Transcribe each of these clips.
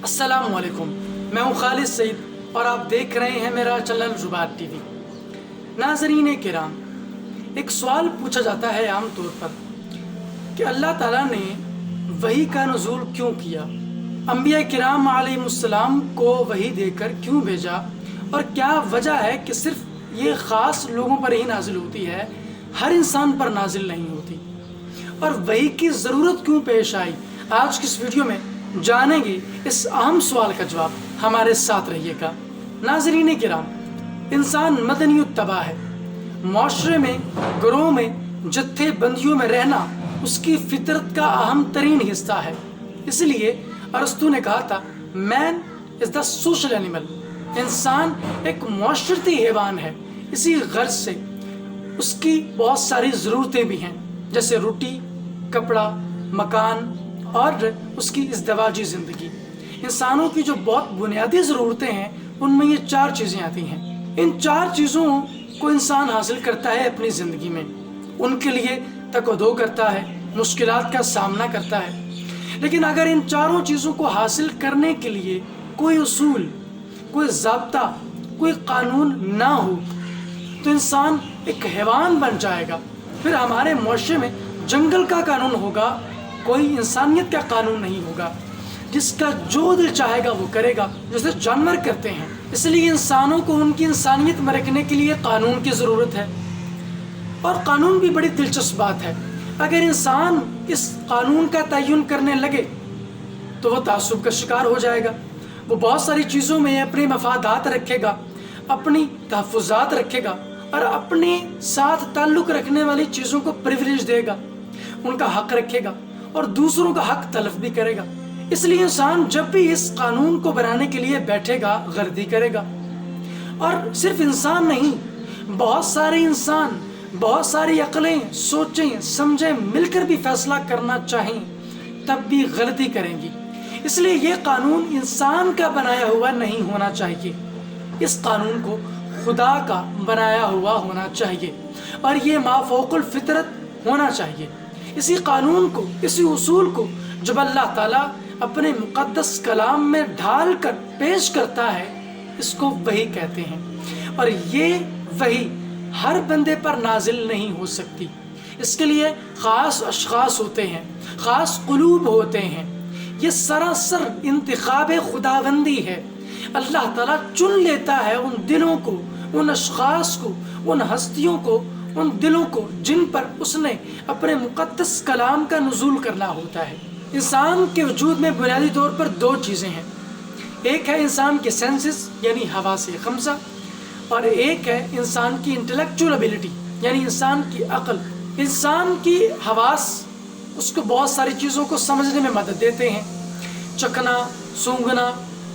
السلام علیکم، میں ہوں خالد سعید اور آپ دیکھ رہے ہیں میرا چینل زبات ٹی وی۔ ناظرین کرام، ایک سوال پوچھا جاتا ہے عام طور پر کہ اللہ تعالیٰ نے وحی کا نزول کیوں کیا، انبیاء کرام علیہ السلام کو وحی دے کر کیوں بھیجا، اور کیا وجہ ہے کہ صرف یہ خاص لوگوں پر ہی نازل ہوتی ہے، ہر انسان پر نازل نہیں ہوتی، اور وحی کی ضرورت کیوں پیش آئی۔ آج کی اس ویڈیو میں جانیں گے اس اہم سوال کا جواب، ہمارے ساتھ رہیے گا۔ ناظرین کرام، انسان مدنی الطبع ہے، معاشرے میں، گروہ میں، جتھے بندیوں میں رہنا اس کی فطرت کا اہم ترین حصہ ہے۔ اس لیے ارسطو نے کہا تھا مین از دا سوشل اینیمل، انسان ایک معاشرتی حیوان ہے۔ اسی غرض سے اس کی بہت ساری ضرورتیں بھی ہیں، جیسے روٹی، کپڑا، مکان اور اس کی ازدواجی زندگی۔ انسانوں کی جو بہت بنیادی ضرورتیں ہیں ان میں یہ 4 چیزیں آتی ہیں۔ ان 4 چیزوں کو انسان حاصل کرتا ہے اپنی زندگی میں، ان کے لیے تک و دو کرتا ہے، مشکلات کا سامنا کرتا ہے۔ لیکن اگر ان 4 چیزوں کو حاصل کرنے کے لیے کوئی اصول، کوئی ضابطہ، کوئی قانون نہ ہو تو انسان ایک حیوان بن جائے گا۔ پھر ہمارے معاشرے میں جنگل کا قانون ہوگا، کوئی انسانیت کا قانون نہیں ہوگا۔ جس کا جو دل چاہے گا وہ کرے گا، جیسے جانور کرتے ہیں۔ اس لیے انسانوں کو ان کی انسانیت میں رکھنے کے لیے قانون کی ضرورت ہے، اور قانون بھی بڑی دلچسپ بات ہے۔ اگر انسان اس قانون کا تعین کرنے لگے تو وہ تعصب کا شکار ہو جائے گا، وہ بہت ساری چیزوں میں اپنے مفادات رکھے گا، اپنی تحفظات رکھے گا، اور اپنے ساتھ تعلق رکھنے والی چیزوں کو پریویلیج دے گا، ان کا حق رکھے گا اور دوسروں کا حق تلف بھی کرے گا۔ اس لیے انسان جب بھی اس قانون کو بنانے کے لیے بیٹھے گا غلطی کرے گا۔ اور صرف انسان نہیں، بہت سارے انسان، بہت ساری عقلیں، سوچیں سمجھیں مل کر بھی فیصلہ کرنا چاہیں تب بھی غلطی کریں گی۔ اس لیے یہ قانون انسان کا بنایا ہوا نہیں ہونا چاہیے، اس قانون کو خدا کا بنایا ہوا ہونا چاہیے، اور یہ مافوق الفطرت ہونا چاہیے۔ اسی قانون کو، اسی اصول کو جب اللہ تعالیٰ اپنے مقدس کلام میں ڈھال کر پیش کرتا ہے، اس کو وحی کہتے ہیں۔ اور یہ وحی ہر بندے پر نازل نہیں ہو سکتی، اس کے لیے خاص اشخاص ہوتے ہیں، خاص قلوب ہوتے ہیں۔ یہ سراسر انتخاب خداوندی ہے۔ اللہ تعالیٰ چن لیتا ہے ان دلوں کو، ان اشخاص کو، ان ہستیوں کو، ان دلوں کو جن پر اس نے اپنے مقدس کلام کا نزول کرنا ہوتا ہے۔ انسان کے وجود میں بنیادی طور پر 2 چیزیں ہیں، ایک ہے انسان کے سینسز یعنی حواس خمسہ، اور ایک ہے انسان کی انٹلیکچول ابیلٹی یعنی انسان کی عقل۔ انسان کی حواس اس کو بہت ساری چیزوں کو سمجھنے میں مدد دیتے ہیں، چکھنا، سونگھنا،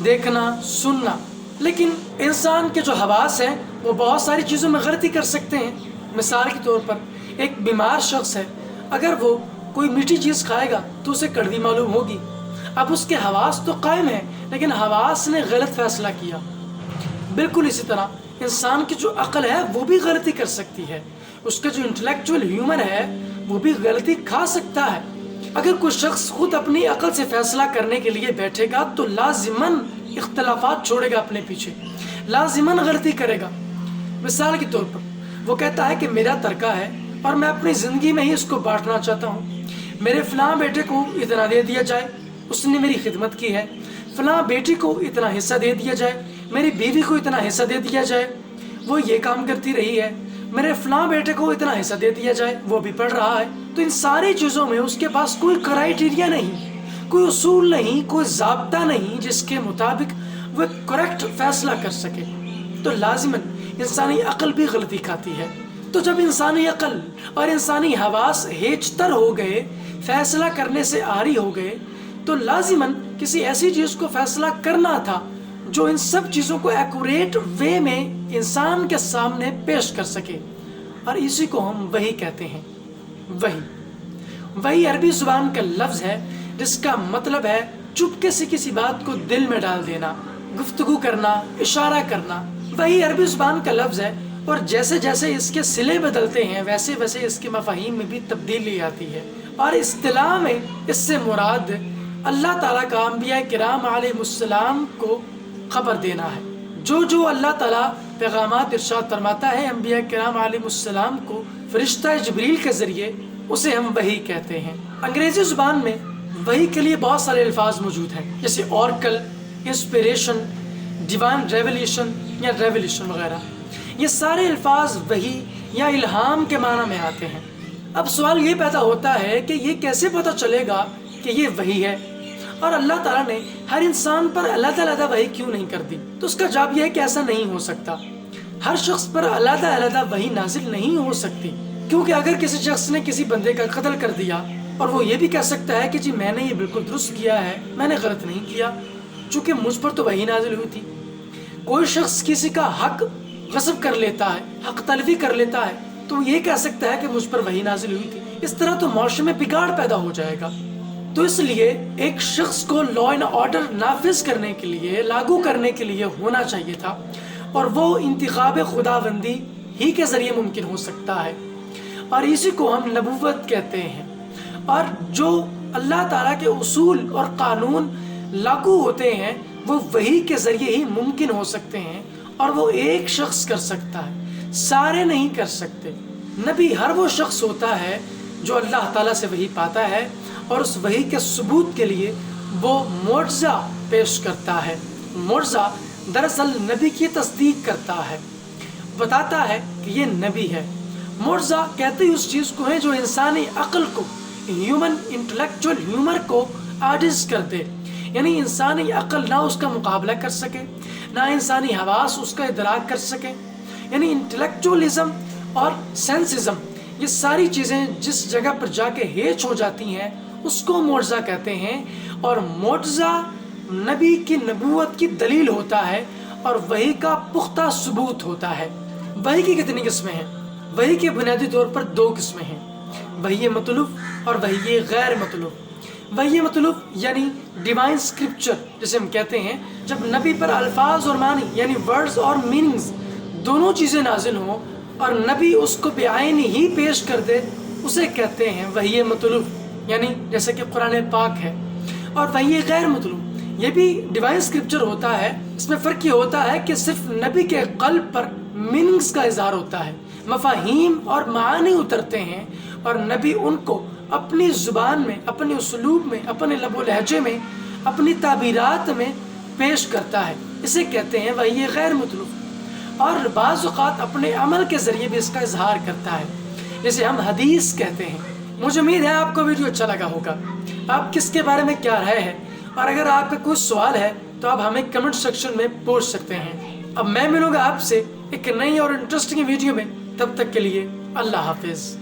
دیکھنا، سننا۔ لیکن انسان کے جو حواس ہیں وہ بہت ساری چیزوں میں غلطی کر سکتے ہیں۔ مثال کے طور پر ایک بیمار شخص ہے، اگر وہ کوئی میٹھی چیز کھائے گا تو اسے کڑوی معلوم ہوگی۔ اب اس کے حواس تو قائم ہیں لیکن حواس نے غلط فیصلہ کیا۔ بالکل اسی طرح انسان کی جو عقل ہے وہ بھی غلطی کر سکتی ہے، اس کا جو انٹلیکچول ہیومن ہے وہ بھی غلطی کھا سکتا ہے۔ اگر کوئی شخص خود اپنی عقل سے فیصلہ کرنے کے لیے بیٹھے گا تو لازماً اختلافات چھوڑے گا اپنے پیچھے، لازماً غلطی کرے گا۔ مثال کے طور پر وہ کہتا ہے کہ میرا ترکہ ہے اور میں اپنی زندگی میں ہی اس کو بانٹنا چاہتا ہوں، میرے فلاں بیٹے کو اتنا دے دیا جائے، اس نے میری خدمت کی ہے، فلاں بیٹی کو اتنا حصہ دے دیا جائے، میری بیوی کو اتنا حصہ دے دیا جائے، وہ یہ کام کرتی رہی ہے، میرے فلاں بیٹے کو اتنا حصہ دے دیا جائے، وہ بھی پڑھ رہا ہے۔ تو ان ساری چیزوں میں اس کے پاس کوئی کرائیٹیریا نہیں، کوئی اصول نہیں، کوئی ضابطہ نہیں جس کے مطابق وہ کریکٹ فیصلہ کر سکے، تو لازماً انسانی عقل بھی غلطی کھاتی ہے۔ تو جب انسانی عقل اور انسانی حواس ہیچتر ہو گئے، فیصلہ کرنے سے عاری ہو گئے، تو لازماً کسی ایسی چیز کو فیصلہ کرنا تھا جو ان سب چیزوں کو ایکوریٹ وے میں انسان کے سامنے پیش کر سکے، اور اسی کو ہم وحی کہتے ہیں۔ وحی عربی زبان کا لفظ ہے جس کا مطلب ہے چپکے سے کسی بات کو دل میں ڈال دینا، گفتگو کرنا، اشارہ کرنا۔ وحی عربی زبان کا لفظ ہے، اور جیسے جیسے اس کے صلے بدلتے ہیں ویسے ویسے اس کے مفاہیم میں بھی تبدیلی آتی ہے، اور اصطلاح میں اس سے مراد اللہ تعالیٰ کا انبیاء کرام علیہ السلام کو خبر دینا ہے۔ جو اللہ تعالیٰ پیغامات ارشاد فرماتا ہے انبیاء کرام علیہ السلام کو فرشتہ جبریل کے ذریعے، اسے ہم وحی کہتے ہیں۔ انگریزی زبان میں وحی کے لیے بہت سارے الفاظ موجود ہیں، جیسے اورکل، انسپریشن، ڈیوائن ریویلیشن یا ریویلیشن وغیرہ۔ یہ سارے الفاظ وحی یا الہام کے معنی میں آتے ہیں۔ اب سوال یہ پیدا ہوتا ہے کہ یہ کیسے پتہ چلے گا کہ یہ وحی ہے، اور اللہ تعالیٰ نے ہر انسان پر علیحدہ وحی کیوں نہیں کر دی؟ تو اس کا جواب یہ ہے کہ ایسا نہیں ہو سکتا۔ ہر شخص پر علیحدہ وحی نازل نہیں ہو سکتی، کیونکہ اگر کسی شخص نے کسی بندے کا قتل کر دیا اور وہ یہ بھی کہہ سکتا ہے کہ جی میں نے یہ بالکل درست کیا ہے، میں نے غلط نہیں کیا، چونکہ مجھ پر تو وحی نازل ہوئی تھی۔ کوئی شخص کسی کا حق غصب کر لیتا ہے، حق تلفی کر لیتا ہے، تو یہ کہہ سکتا ہے کہ مجھ پر وحی نازل ہوئی تھی۔ اس طرح تو معاشرے میں بگاڑ پیدا ہو جائے گا۔ تو اس لیے ایک شخص کو لا اینڈ آرڈر نافذ کرنے کے لیے، لاگو کرنے کے لیے ہونا چاہیے تھا، اور وہ انتخاب خداوندی ہی کے ذریعے ممکن ہو سکتا ہے، اور اسی کو ہم نبوت کہتے ہیں۔ اور جو اللہ تعالیٰ کے اصول اور قانون لاگو ہوتے ہیں وہ وحی کے ذریعے ہی ممکن ہو سکتے ہیں، اور وہ ایک شخص کر سکتا ہے، سارے نہیں کر سکتے۔ نبی ہر وہ شخص ہوتا ہے جو اللہ تعالیٰ سے وحی پاتا ہے، اور اس وحی کے ثبوت کے لیے وہ معجزہ پیش کرتا ہے۔ معجزہ دراصل نبی کی تصدیق کرتا ہے، بتاتا ہے کہ یہ نبی ہے۔ معجزہ کہتے ہی اس چیز کو ہے جو انسانی عقل کو، ہیومن انٹلیکچوئل ہیومر کو عاجز کر دے، یعنی انسانی عقل نہ اس کا مقابلہ کر سکے، نہ انسانی حواس اس کا ادراک کر سکے۔ یعنی انٹلیکچوئلزم اور سینسزم، یہ ساری چیزیں جس جگہ پر جا کے ہیچ ہو جاتی ہیں اس کو معجزہ کہتے ہیں، اور معجزہ نبی کی نبوت کی دلیل ہوتا ہے اور وحی کا پختہ ثبوت ہوتا ہے۔ وحی کی کتنی قسمیں ہیں؟ وحی کے بنیادی طور پر 2 قسمیں ہیں، وحی مطلوب اور وحی غیر مطلوب۔ وحی مطلوب یعنی ڈیوائن اسکرپچر جسے ہم کہتے ہیں، جب نبی پر الفاظ اور معنی یعنی ورڈز اور میننگز دونوں چیزیں نازل ہوں اور نبی اس کو بعین ہی پیش کر دے، اسے کہتے ہیں وحی مطلوب، یعنی جیسے کہ قرآن پاک ہے۔ اور وحی غیر مطلوب یہ بھی ڈیوائن اسکرپچر ہوتا ہے، اس میں فرق یہ ہوتا ہے کہ صرف نبی کے قلب پر میننگز کا اظہار ہوتا ہے، مفاہیم اور معانی اترتے ہیں، اور نبی ان کو اپنی زبان میں، اپنے اسلوب میں، اپنے لب و لہجے میں، اپنی تعبیرات میں پیش کرتا ہے۔ اسے کہتے ہیں وحی غیر مطلوب، اور بعض اوقات اپنے عمل کے ذریعے بھی اس کا اظہار کرتا ہے، جسے ہم حدیث کہتے ہیں۔ مجھے امید ہے آپ کو ویڈیو اچھا لگا ہوگا۔ آپ کس کے بارے میں کیا رائے ہے، اور اگر آپ کا کوئی سوال ہے تو آپ ہمیں کمنٹ سیکشن میں پوچھ سکتے ہیں۔ اب میں ملوں گا آپ سے ایک نئی اور انٹرسٹنگ ویڈیو میں، تب تک کے لیے اللہ حافظ۔